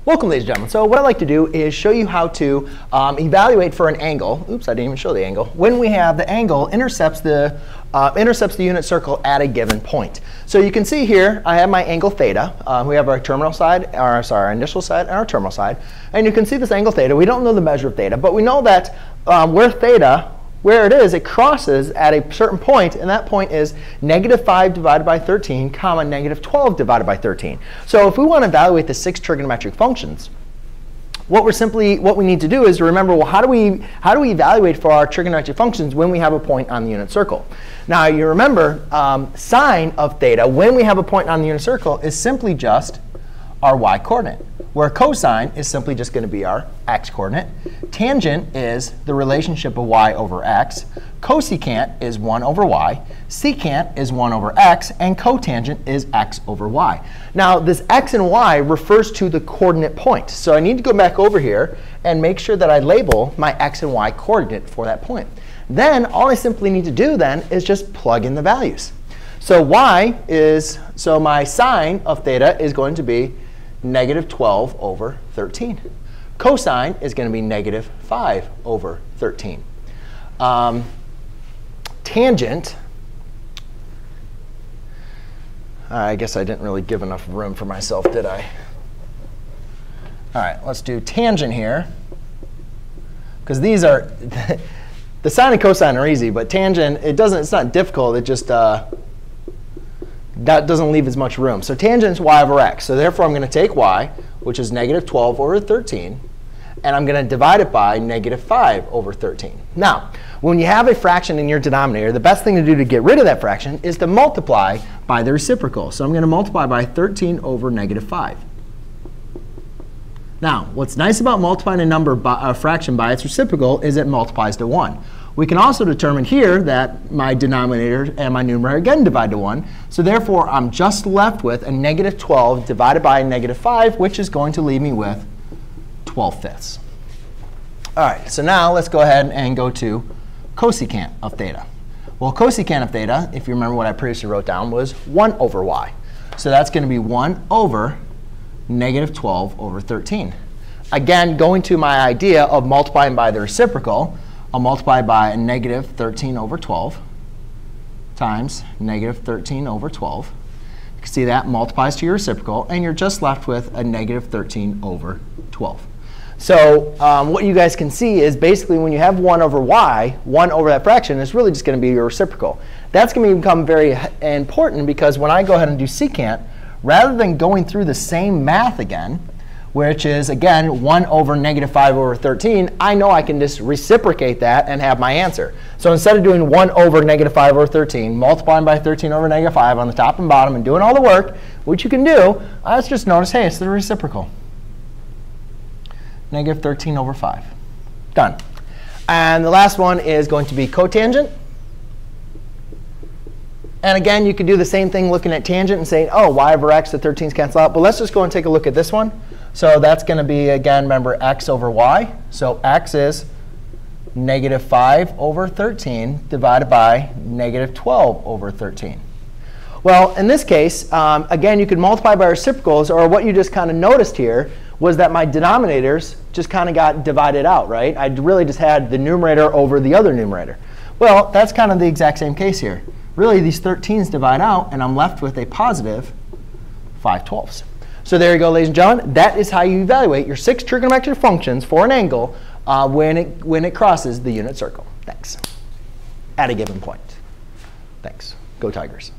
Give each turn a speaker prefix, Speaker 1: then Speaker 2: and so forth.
Speaker 1: Welcome, ladies and gentlemen. So what I'd like to do is show you how to evaluate for an angle. Oops, I didn't even show the angle. When we have the angle intercepts the unit circle at a given point. So you can see here, I have my angle theta. We have our terminal side, or sorry, our initial side and our terminal side. And you can see this angle theta. We don't know the measure of theta, but we know that where it is, it crosses at a certain point, and that point is -5 divided by 13, comma, -12 divided by 13. So if we want to evaluate the 6 trigonometric functions, what we need to do is remember, well, how do we evaluate for our trigonometric functions when we have a point on the unit circle? Now, you remember, sine of theta, when we have a point on the unit circle, is simply just our y coordinate, where cosine is simply just going to be our x coordinate. Tangent is the relationship of y over x. Cosecant is 1 over y. Secant is 1 over x. And cotangent is x over y. Now, this x and y refers to the coordinate point. So I need to go back over here and make sure that I label my x and y coordinate for that point. Then all I simply need to do then is just plug in the values. So my sine of theta is going to be -12 over 13. Cosine is going to be -5 over 13. Tangent, I guess I didn't really give enough room for myself, did I? All right, let's do tangent here. Because these are, the sine and cosine are easy, but tangent, it's not difficult. It just, that doesn't leave as much room. So tangent is y over x. So therefore, I'm going to take y, which is -12 over 13, and I'm going to divide it by -5 over 13. Now, when you have a fraction in your denominator, the best thing to do to get rid of that fraction is to multiply by the reciprocal. So I'm going to multiply by 13 over -5. Now, what's nice about multiplying a fraction by its reciprocal is it multiplies to 1. We can also determine here that my denominator and my numerator again divide to 1. So therefore, I'm just left with a -12 divided by a -5, which is going to leave me with 12/5. All right, so now let's go ahead and go to cosecant of theta. Well, cosecant of theta, if you remember what I previously wrote down, was 1 over y. So that's going to be 1 over -12 over 13. Again, going to my idea of multiplying by the reciprocal, I'll multiply by a -13 over 12 times -13 over 12. You can see that multiplies to your reciprocal, and you're just left with a -13 over 12. So what you guys can see is basically when you have 1 over y, 1 over that fraction is really just going to be your reciprocal. That's going to become very important because when I go ahead and do secant, rather than going through the same math again, which is, again, 1 over -5 over 13, I know I can just reciprocate that and have my answer. So instead of doing 1 over -5 over 13, multiplying by 13 over -5 on the top and bottom and doing all the work, which you can do, let's just notice, hey, it's the reciprocal. -13 over 5. Done. And the last one is going to be cotangent. And again, you could do the same thing looking at tangent and saying, oh, y over x, the 13's cancel out. But let's just go and take a look at this one. So that's going to be, again, remember, x over y. So x is -5 over 13 divided by -12 over 13. Well, in this case, again, you could multiply by reciprocals. Or what you just kind of noticed here was that my denominators just kind of got divided out, right? I really just had the numerator over the other numerator. Well, that's kind of the exact same case here. Really, these 13s divide out, and I'm left with a positive 5/12. So there you go, ladies and gentlemen. That is how you evaluate your 6 trigonometric functions for an angle when it crosses the unit circle. Thanks. At a given point. Thanks. Go Tigers.